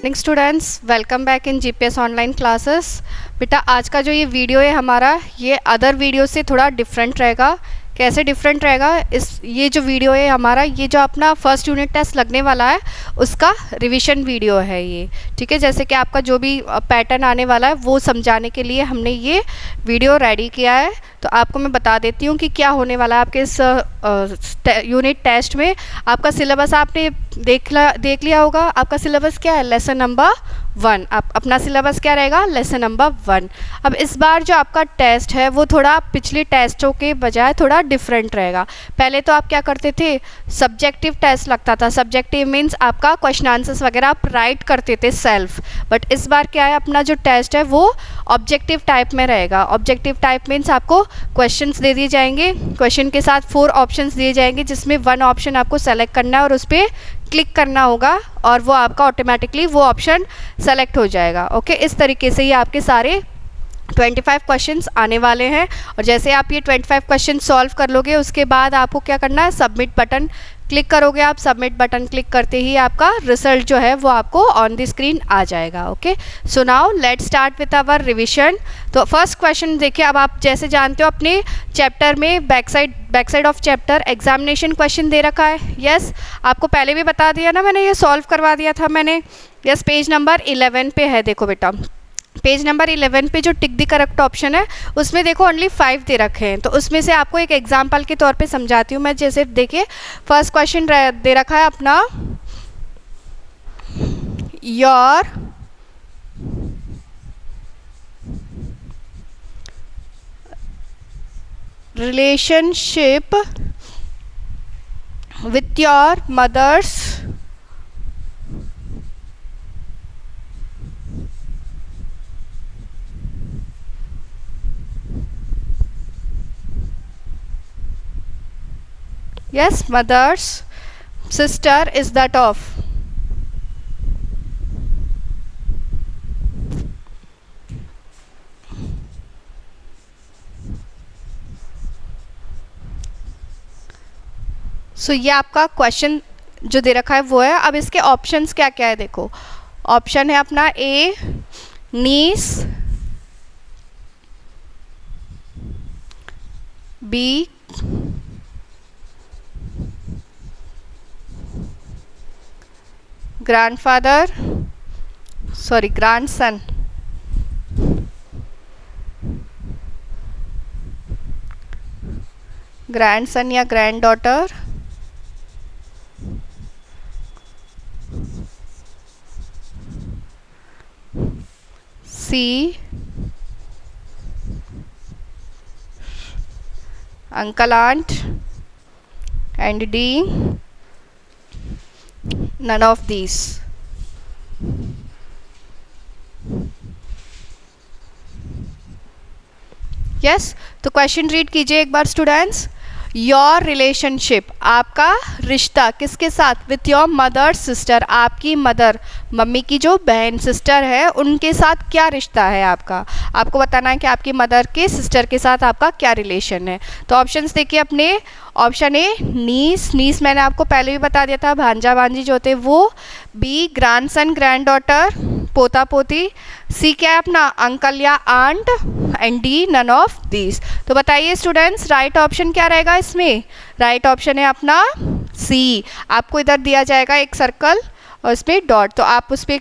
Morning students, welcome back in GPS online classes. बेटा आज का जो ये वीडियो है हमारा, ये अदर वीडियो से थोड़ा डिफरेंट रहेगा। कैसे डिफरेंट रहेगा? ये जो वीडियो है हमारा, ये जो अपना फर्स्ट यूनिट टेस्ट लगने वाला है उसका रिवीजन वीडियो है ये। ठीक है, जैसे कि आपका जो भी पैटर्न आने वाला है वो समझाने के लिए हमने ये वीडियो रेडी किया है। तो आपको मैं बता देती हूँ कि क्या होने वाला है आपके इस यूनिट टेस्ट में। आपका सिलेबस आपने देख लिया होगा। आपका सिलेबस क्या है? Lesson number 1। आप अपना सिलेबस क्या रहेगा? Lesson number 1। अब इस बार जो आपका टेस्ट है वो थोड़ा पिछले टेस्टों के बजाय थोड़ा डिफरेंट रहेगा। पहले तो आप क्या करते थे, सब्जेक्टिव टेस्ट लगता था। सब्जेक्टिव मीन्स आपका क्वेश्चन आंसर्स वगैरह आप राइट करते थे सेल्फ। बट इस बार क्या है, अपना जो टेस्ट है वो ऑब्जेक्टिव टाइप में रहेगा। ऑब्जेक्टिव टाइप मीन्स आपको क्वेश्चंस दे दिए जाएंगे, क्वेश्चन के साथ 4 ऑप्शंस दिए जाएंगे जिसमें 1 ऑप्शन आपको सेलेक्ट करना है और उस पर क्लिक करना होगा और वो आपका ऑटोमेटिकली वो ऑप्शन सेलेक्ट हो जाएगा। ओके, इस तरीके से ही आपके सारे 25 क्वेश्चंस आने वाले हैं। और जैसे आप ये 25 क्वेश्चन सॉल्व कर लोगे उसके बाद आपको क्या करना है, सबमिट बटन क्लिक करोगे। आप सबमिट बटन क्लिक करते ही आपका रिजल्ट जो है वो आपको ऑन द स्क्रीन आ जाएगा। Okay, so now let's start with our revision. तो फर्स्ट क्वेश्चन देखिए, अब आप जैसे जानते हो अपने चैप्टर में back side of chapter examination question दे रखा है। यस, आपको पहले भी बता दिया ना मैंने, ये सॉल्व करवा दिया था मैंने। यस, पेज नंबर 11 पे है। देखो बेटा, पेज नंबर 11 पे जो टिक द करेक्ट ऑप्शन है उसमें देखो ओनली 5 दे रखे हैं। तो उसमें से आपको एक एग्जांपल के तौर पे समझाती हूँ मैं। जैसे देखिए, फर्स्ट क्वेश्चन दे रखा है अपना, your relationship with your mother's yes mother's sister is that of so ये आपका क्वेश्चन जो दे रखा है वो है। अब इसके ऑप्शंस क्या क्या है देखो। ऑप्शन है अपना A niece, B grandfather, sorry grandson, grandson या grand daughter, C uncle aunt, and D none of these. yes, तो क्वेश्चन रीड कीजिए एक बार स्टूडेंट्स। योर रिलेशनशिप, आपका रिश्ता किसके साथ? विथ योर मदर सिस्टर, आपकी मदर, मम्मी की जो बहन सिस्टर है उनके साथ क्या रिश्ता है आपका। आपको बताना है कि आपकी मदर के सिस्टर के साथ आपका क्या रिलेशन है। तो ऑप्शंस देखिए अपने। ऑप्शन ए नीस मैंने आपको पहले भी बता दिया था, भांजा भांजी जो होते वो। बी ग्रैंडसन ग्रैंड डॉटर, पोता पोती। सी क्या है अपना, अंकल या aunt, and D none of these. तो बताइए स्टूडेंट्स, राइट ऑप्शन क्या रहेगा इसमें? राइट ऑप्शन है अपना सी। आपको इधर दिया जाएगा एक सर्कल और इसमें डॉट, तो आप उस पर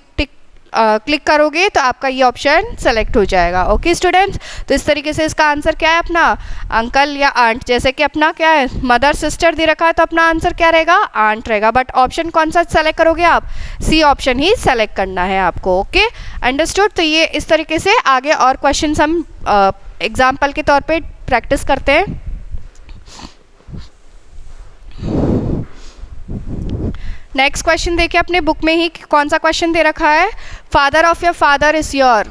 क्लिक करोगे तो आपका ये ऑप्शन सेलेक्ट हो जाएगा। ओके स्टूडेंट्स, तो इस तरीके से इसका आंसर क्या है अपना, अंकल या आंट। जैसे कि अपना क्या है, मदर सिस्टर दे रखा है तो अपना आंसर क्या रहेगा, आंट रहेगा। बट ऑप्शन कौन सा सेलेक्ट करोगे आप? सी ऑप्शन ही सेलेक्ट करना है आपको। Okay, understood. तो ये इस तरीके से आगे और क्वेश्चन हम एग्जाम्पल के तौर पर प्रैक्टिस करते हैं। नेक्स्ट क्वेश्चन देखिए अपने बुक में ही कौन सा क्वेश्चन दे रखा है। Father of your father is your,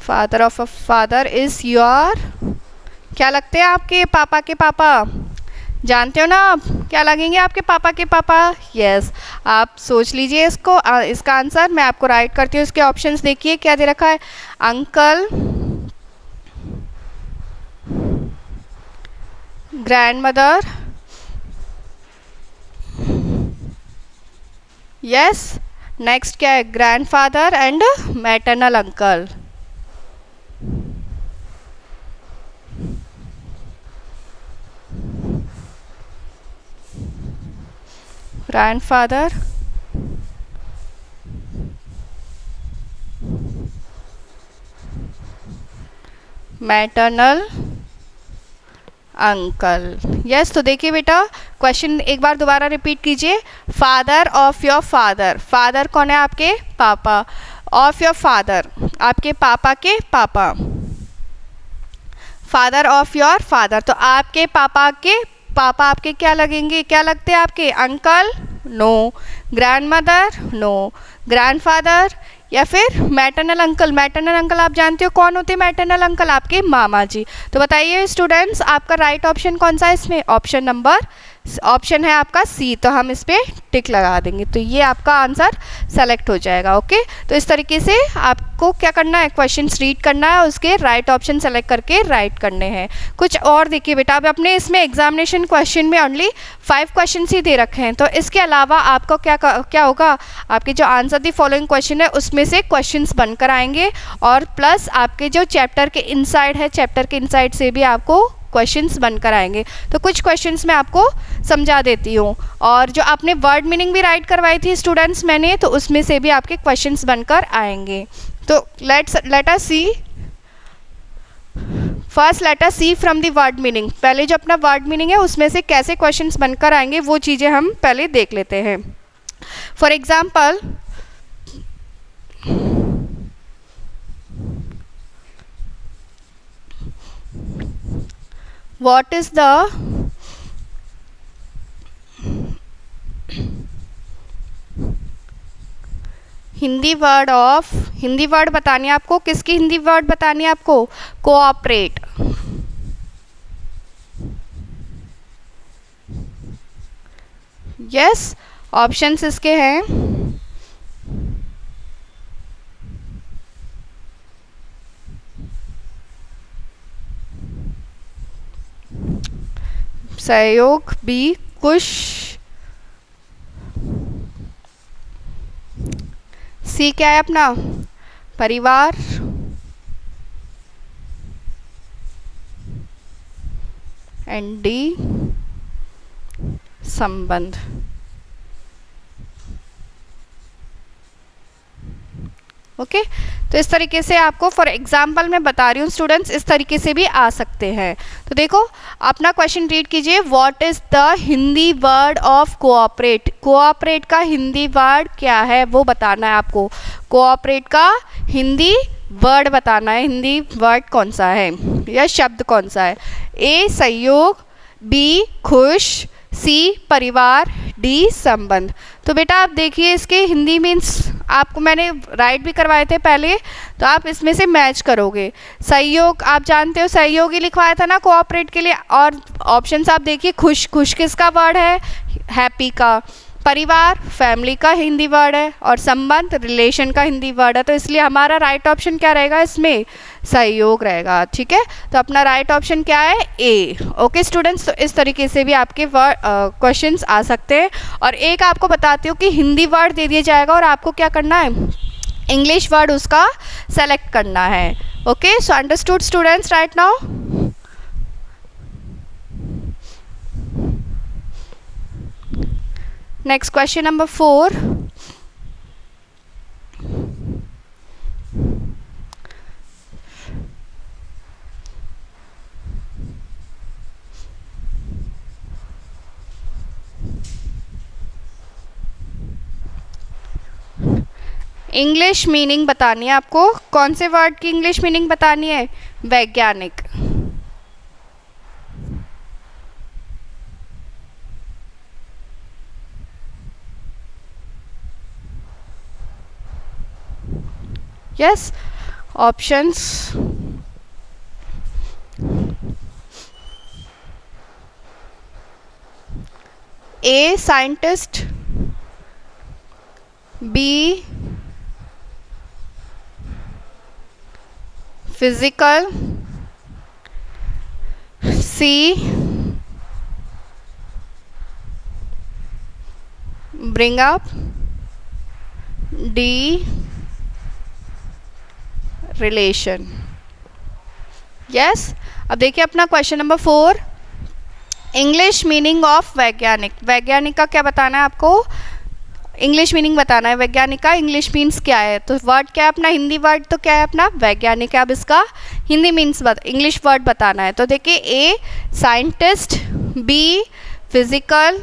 father of a father is your, क्या लगते हैं आपके पापा के पापा? जानते हो ना आप क्या लगेंगे आपके पापा के पापा? यस, आप सोच लीजिए इसको, इसका आंसर मैं आपको राइट करती हूँ। इसके ऑप्शंस देखिए क्या दे रखा है, अंकल, ग्रैंडमदर, यस, नेक्स्ट क्या है, grandfather and maternal uncle. Grandfather, maternal uncle. Yes, तो देखिए बेटा क्वेश्चन एक बार दोबारा रिपीट कीजिए। Father of your father, father कौन है आपके पापा, ऑफ योर फादर आपके पापा के पापा, फादर ऑफ योर फादर तो आपके पापा आपके क्या लगेंगे, क्या लगते हैं आपके, uncle, no, grandmother, no, grandfather, या फिर मैटरनल अंकल। मैटरनल अंकल आप जानते हो कौन होते हैं मैटरनल अंकल, आपके मामा जी। तो बताइए स्टूडेंट्स आपका राइट ऑप्शन कौन सा है इसमें, ऑप्शन है आपका सी, तो हम इस पर टिक लगा देंगे, तो ये आपका आंसर सेलेक्ट हो जाएगा। ओके, तो इस तरीके से आपको क्या करना है, क्वेश्चंस रीड करना है, उसके राइट ऑप्शन सेलेक्ट करके राइट करने हैं। कुछ और देखिए बेटा, अब अपने इसमें एग्जामिनेशन क्वेश्चन में ओनली 5 क्वेश्चन ही दे रखे हैं, तो इसके अलावा आपको क्या होगा, आपके जो आंसर दी फॉलोइंग क्वेश्चन है उसमें से क्वेश्चंस बनकर आएंगे, और प्लस आपके जो चैप्टर के इनसाइड है, चैप्टर के इनसाइड से भी आपको क्वेश्चंस बनकर आएंगे। तो कुछ क्वेश्चंस मैं आपको समझा देती हूँ, और जो आपने वर्ड मीनिंग भी राइट करवाई थी स्टूडेंट्स मैंने, तो उसमें से भी आपके क्वेश्चंस बनकर आएंगे। तो let us see, first let us see from the word meaning. पहले जो अपना वर्ड मीनिंग है उसमें से कैसे क्वेश्चंस बनकर आएंगे वो चीज़ें हम पहले देख लेते हैं। For example, what is the Hindi word बतानी है आपको, किसकी हिंदी वर्ड बतानी है आपको, कोऑपरेट। यस, ऑप्शंस इसके हैं, सहयोग, बी, कुश, सी क्या है अपना, परिवार, एंड डी, संबंध। ओके, तो इस तरीके से आपको फॉर एग्जाम्पल मैं बता रही हूँ स्टूडेंट्स, इस तरीके से भी आ सकते हैं। तो देखो अपना क्वेश्चन रीड कीजिए, what is the Hindi word of cooperate. Cooperate का हिंदी वर्ड क्या है वो बताना है आपको, कोऑपरेट का हिंदी वर्ड बताना है, हिंदी वर्ड कौन सा है या शब्द कौन सा है। ए सहयोग, बी खुश, सी परिवार, डी संबंध। तो बेटा आप देखिए इसके हिंदी मीन्स आपको मैंने राइट भी करवाए थे पहले, तो आप इसमें से मैच करोगे। सहयोग आप जानते हो, सहयोग ही लिखवाया था ना कोऑपरेट के लिए, और ऑप्शंस आप देखिए, खुश, खुश किसका वर्ड है, हैप्पी का, परिवार फैमिली का हिंदी वर्ड है, और संबंध रिलेशन का हिंदी वर्ड है। तो इसलिए हमारा राइट ऑप्शन क्या रहेगा इसमें, सहयोग रहेगा। ठीक है, तो अपना राइट ऑप्शन क्या है, ए। ओके स्टूडेंट्स, तो इस तरीके से भी आपके क्वेश्चंस आ सकते हैं। और एक आपको बताती हूँ कि हिंदी वर्ड दे दिया जाएगा और आपको क्या करना है, इंग्लिश वर्ड उसका सेलेक्ट करना है। Okay, so understood students right now. Next question number 4. English meaning बतानी है आपको, कौन से वर्ड की इंग्लिश मीनिंग बतानी है, वैज्ञानिक। Yes, options A scientist, B physical, C bring up, D relation. Yes, अब देखिए अपना question number 4, English meaning of वैज्ञानिक। वैज्ञानिक का क्या बताना है आपको, इंग्लिश मीनिंग बताना है वैज्ञानिक का। इंग्लिश मीन्स क्या है, तो वर्ड क्या है अपना, हिंदी वर्ड तो क्या है अपना वैज्ञानिक है। अब इसका हिंदी मीन्स इंग्लिश वर्ड बताना है। तो देखिए A scientist, B physical,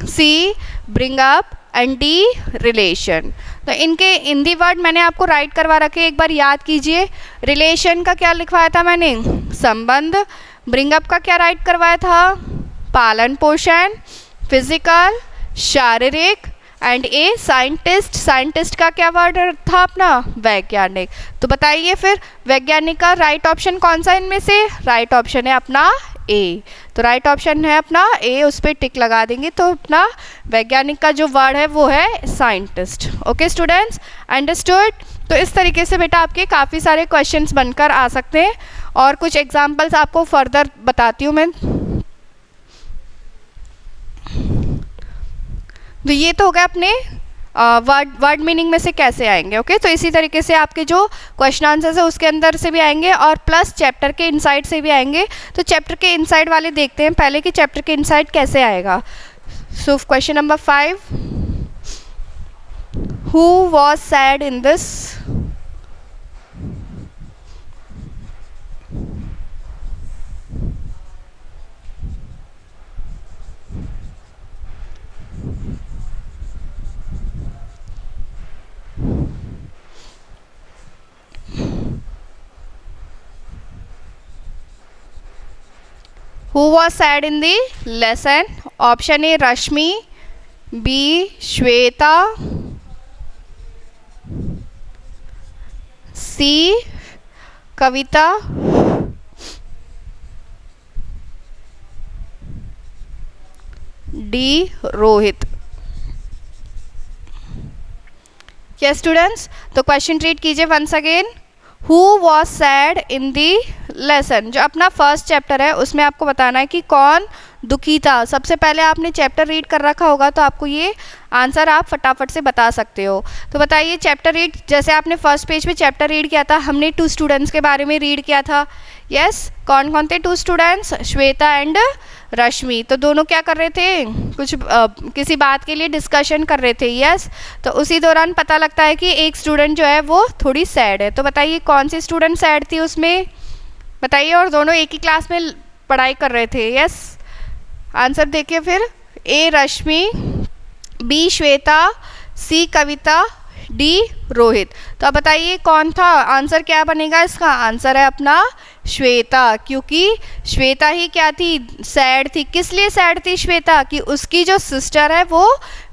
C bring up and D relation. तो इनके हिंदी वर्ड मैंने आपको राइट करवा रखे, एक बार याद कीजिए। रिलेशन का क्या लिखवाया था मैंने, संबंध। ब्रिंग अप का क्या राइट करवाया था, पालन पोषण। फिजिकल शारीरिक, एंड ए साइंटिस्ट, साइंटिस्ट का क्या वर्ड था अपना वैज्ञानिक। तो बताइए फिर वैज्ञानिक का राइट ऑप्शन कौन सा इनमें से, राइट ऑप्शन है अपना ए। तो राइट ऑप्शन है अपना ए, उस पर टिक लगा देंगे। तो अपना वैज्ञानिक का जो वर्ड है वो है साइंटिस्ट। Okay students, understood. तो इस तरीके से बेटा आपके काफ़ी सारे क्वेश्चंस बनकर आ सकते हैं, और कुछ एग्जांपल्स आपको फर्दर बताती हूँ मैं। तो ये तो हो गया अपने वर्ड मीनिंग में से कैसे आएंगे। ओके, तो इसी तरीके से आपके जो क्वेश्चन आंसर्स है उसके अंदर से भी आएंगे, और प्लस चैप्टर के इनसाइड से भी आएंगे। तो चैप्टर के इनसाइड वाले देखते हैं पहले कि चैप्टर के इनसाइड कैसे आएगा। So question number 5, who was said in this. Who was sad in the lesson? Option A Rashmi, B Shweta, C Kavita, D Rohit। Yes students, तो क्वेश्चन रीड कीजिए once again. Who was said in the lesson, जो अपना first chapter है उसमें आपको बताना है कि कौन दुखी था। सबसे पहले आपने चैप्टर रीड कर रखा होगा तो आपको ये आंसर आप फटाफट से बता सकते हो। तो बताइए चैप्टर रीड, जैसे आपने फर्स्ट पेज पे चैप्टर रीड किया था, हमने 2 स्टूडेंट्स के बारे में रीड किया था। यस, कौन कौन थे 2 स्टूडेंट्स, श्वेता एंड रश्मि। तो दोनों क्या कर रहे थे, कुछ किसी बात के लिए डिस्कशन कर रहे थे। यस, तो उसी दौरान पता लगता है कि एक स्टूडेंट जो है वो थोड़ी सैड है। तो बताइए कौन सी स्टूडेंट सैड थी उसमें, बताइए। और दोनों एक ही क्लास में पढ़ाई कर रहे थे। यस, आंसर देखिए फिर, ए रश्मि, बी श्वेता, सी कविता, डी रोहित। तो अब बताइए कौन था, आंसर क्या बनेगा इसका, आंसर है अपना श्वेता, क्योंकि श्वेता ही क्या थी, सैड थी। किस लिए सैड थी श्वेता, कि उसकी जो सिस्टर है वो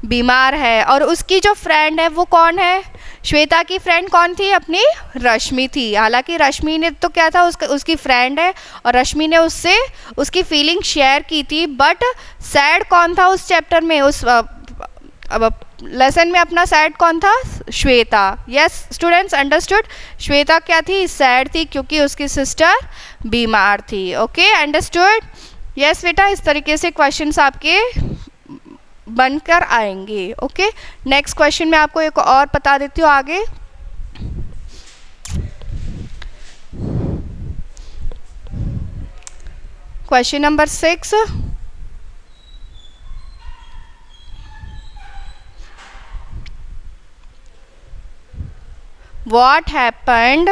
बीमार है, और उसकी जो फ्रेंड है वो कौन है, श्वेता की फ्रेंड कौन थी, अपनी रश्मि थी। हालांकि रश्मि ने तो क्या था, उसकी फ्रेंड है और रश्मि ने उससे उसकी फीलिंग शेयर की थी, बट सैड कौन था उस चैप्टर में, उस अब लेसन में अपना सैड कौन था, Shweta. Yes students, understood. Shweta क्या थी, सैड थी, क्योंकि उसकी सिस्टर बीमार थी। Okay, understood. यस बेटा, इस तरीके से क्वेश्चंस आपके बनकर आएंगे। ओके, नेक्स्ट क्वेश्चन में आपको एक और बता देती हूँ आगे। Question number 6, what happened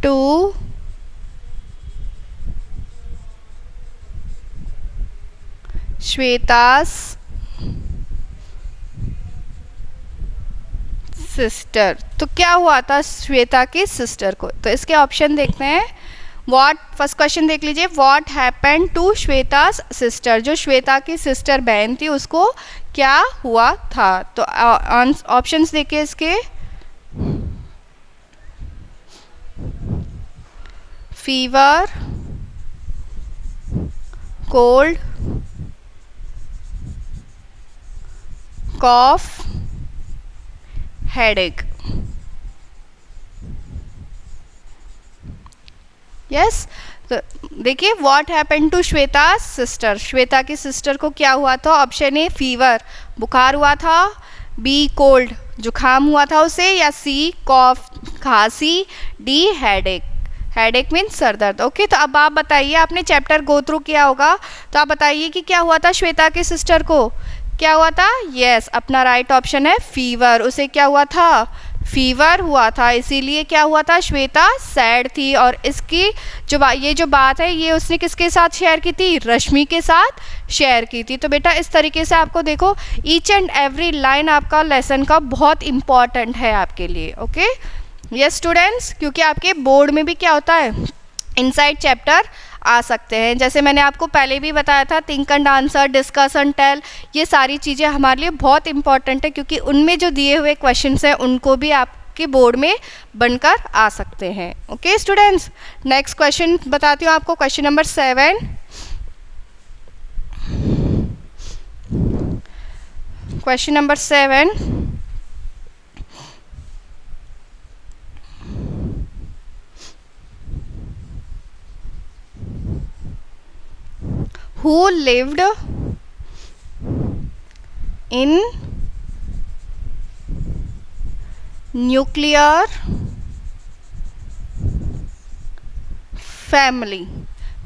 to Shweta's sister. तो क्या हुआ था श्वेता की सिस्टर को, तो इसके ऑप्शन देखते हैं। वॉट, फर्स्ट क्वेश्चन देख लीजिए, वॉट हैपन टू श्वेता's सिस्टर, जो श्वेता की सिस्टर बहन थी उसको क्या हुआ था। तो ऑप्शंस देखिए इसके, fever, cold, cough, headache. Yes, तो देखिए what happened to Shweta sister, Shweta की सिस्टर को क्या हुआ था? ऑप्शन ए फीवर, बुखार हुआ था, बी कोल्ड, जुखाम हुआ था उसे, या सी कॉफ, खांसी, D headache, headache means sir दर्द। ओके, तो अब आप बताइए, आपने चैप्टर गो थ्रू किया होगा, तो आप बताइए कि क्या हुआ था श्वेता की सिस्टर को, क्या हुआ था? यस, अपना राइट ऑप्शन है फीवर, उसे क्या हुआ था? फीवर हुआ था, इसीलिए क्या हुआ था? श्वेता सैड थी। और इसकी ये जो बात है ये उसने किसके साथ शेयर की थी? रश्मि के साथ शेयर की थी। तो बेटा इस तरीके से आपको देखो, ईच एंड एवरी लाइन आपका लेसन का बहुत इम्पॉर्टेंट है आपके लिए। ओके यस स्टूडेंट्स, क्योंकि आपके बोर्ड में भी क्या होता है, इनसाइड चैप्टर आ सकते हैं। जैसे मैंने आपको पहले भी बताया था, think and answer, discuss and tell, ये सारी चीज़ें हमारे लिए बहुत इंपॉर्टेंट है, क्योंकि उनमें जो दिए हुए क्वेश्चंस हैं उनको भी आपके बोर्ड में बनकर आ सकते हैं। ओके स्टूडेंट्स, नेक्स्ट क्वेश्चन बताती हूँ आपको, question number 7। Question number 7, who lived in nuclear family।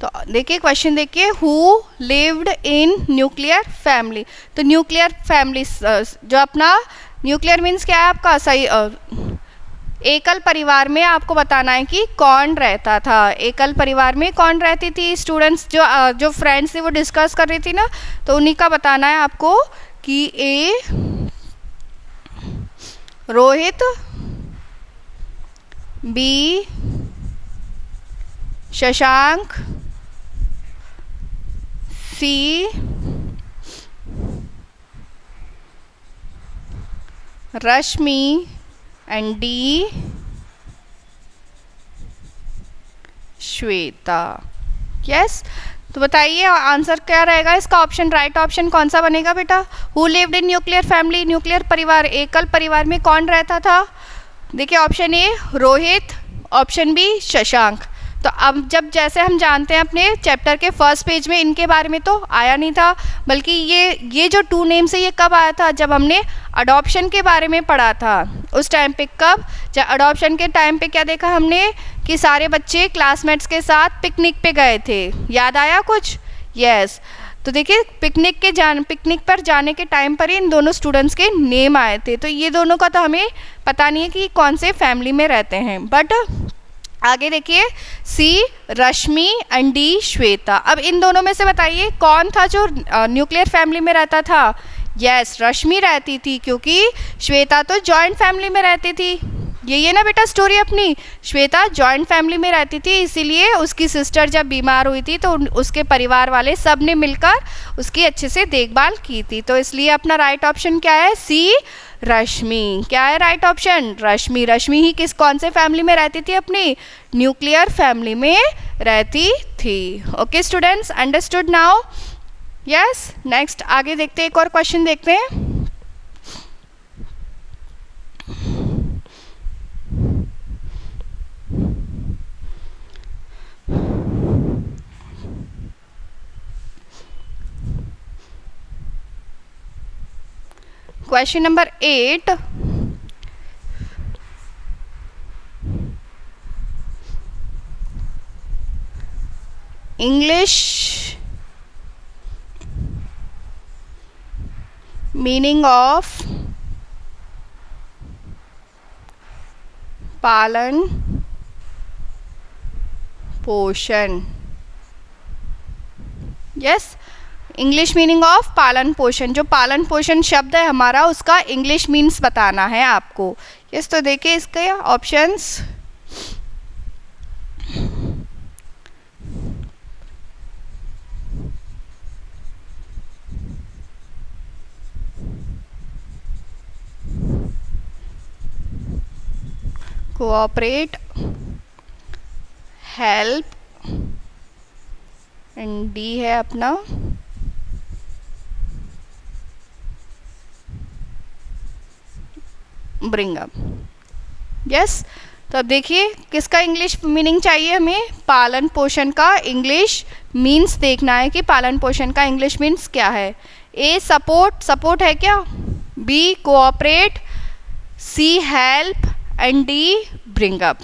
तो देखिए क्वेश्चन देखिए, who lived in nuclear family. तो न्यूक्लियर फैमिली जो अपना न्यूक्लियर मीन्स क्या है आपका? सही एकल परिवार में आपको बताना है कि कौन रहता था। एकल परिवार में कौन रहती थी? स्टूडेंट्स जो फ्रेंड्स थे वो डिस्कस कर रही थी ना, तो उन्हीं का बताना है आपको कि A Rohit, B Shashank, C Rashmi and D Shweta. Yes, तो बताइए आंसर क्या रहेगा इसका? ऑप्शन राइट ऑप्शन कौन सा बनेगा बेटा? Who lived in nuclear family, nuclear परिवार, एकल परिवार में कौन रहता था? देखिए option A Rohit, option B Shashank. तो अब जब जैसे हम जानते हैं अपने चैप्टर के फर्स्ट पेज में इनके बारे में तो आया नहीं था, बल्कि ये जो टू नेम्स है ये कब आया था? जब हमने अडॉप्शन के बारे में पढ़ा था उस टाइम पे। कब? जब अडॉप्शन के टाइम पे क्या देखा हमने कि सारे बच्चे क्लासमेट्स के साथ पिकनिक पे गए थे, याद आया कुछ? यस, तो देखिए पिकनिक पर जाने के टाइम पर ही इन दोनों स्टूडेंट्स के नेम आए थे। तो ये दोनों का तो हमें पता नहीं है कि कौन से फैमिली में रहते हैं, बट आगे देखिए, सी रश्मि एंड डी श्वेता। अब इन दोनों में से बताइए कौन था जो न्यूक्लियर फैमिली में रहता था? यस, रश्मि रहती थी, क्योंकि श्वेता तो जॉइंट फैमिली में रहती थी। यही है ना बेटा स्टोरी अपनी, श्वेता जॉइंट फैमिली में रहती थी, इसीलिए उसकी सिस्टर जब बीमार हुई थी तो उसके परिवार वाले सब ने मिलकर उसकी अच्छे से देखभाल की थी। तो इसलिए अपना राइट ऑप्शन क्या है? सी रश्मि। क्या है राइट ऑप्शन? रश्मि। रश्मि ही कौन से फैमिली में रहती थी? अपनी न्यूक्लियर फैमिली में रहती थी। Okay students, understood now? Yes, next आगे देखते हैं, एक और क्वेश्चन देखते हैं। Question number 8, English meaning of पालन पोषण। यस, इंग्लिश मीनिंग ऑफ पालन पोषण। जो पालन पोषण शब्द है हमारा, उसका इंग्लिश मीन्स बताना है आपको। यस, तो देखिए इसके options, cooperate, help and D है अपना ब्रिंग अप। यस, तो अब देखिए किसका इंग्लिश मीनिंग चाहिए हमें, पालन पोषण का इंग्लिश मीन्स देखना है कि पालन पोषण का इंग्लिश मीन्स क्या है। ए सपोर्ट, सपोर्ट है क्या, B cooperate, C help and D bring up.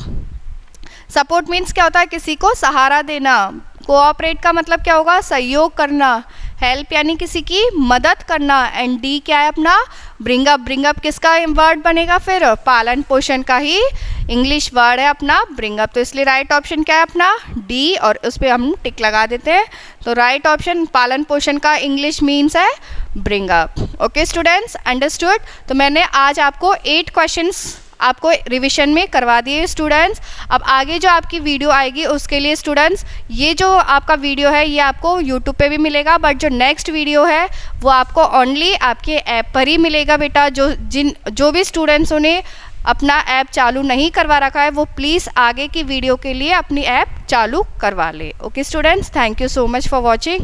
Support means क्या होता है, किसी को सहारा देना। कोऑपरेट का मतलब क्या होगा, सहयोग करना। हेल्प यानी किसी की मदद करना। एंड डी क्या है अपना, ब्रिंग अप। ब्रिंग अप किसका वर्ड बनेगा फिर, पालन पोषण का ही इंग्लिश वर्ड है अपना ब्रिंग अप। तो इसलिए राइट ऑप्शन क्या है अपना डी, और उस पर हम टिक लगा देते हैं। तो राइट ऑप्शन पालन पोषण का इंग्लिश मीन्स है bring up. Okay students, understood. तो मैंने आज आपको 8 क्वेश्चंस आपको रिवीजन में करवा दिए स्टूडेंट्स। अब आगे जो आपकी वीडियो आएगी उसके लिए स्टूडेंट्स, ये जो आपका वीडियो है ये आपको यूट्यूब पे भी मिलेगा, बट जो नेक्स्ट वीडियो है वो आपको ओनली आपके ऐप पर ही मिलेगा बेटा। जो भी स्टूडेंट्स ने अपना ऐप चालू नहीं करवा रखा है वो प्लीज़ आगे की वीडियो के लिए अपनी ऐप चालू करवा ले। Okay students, thank you so much for watching.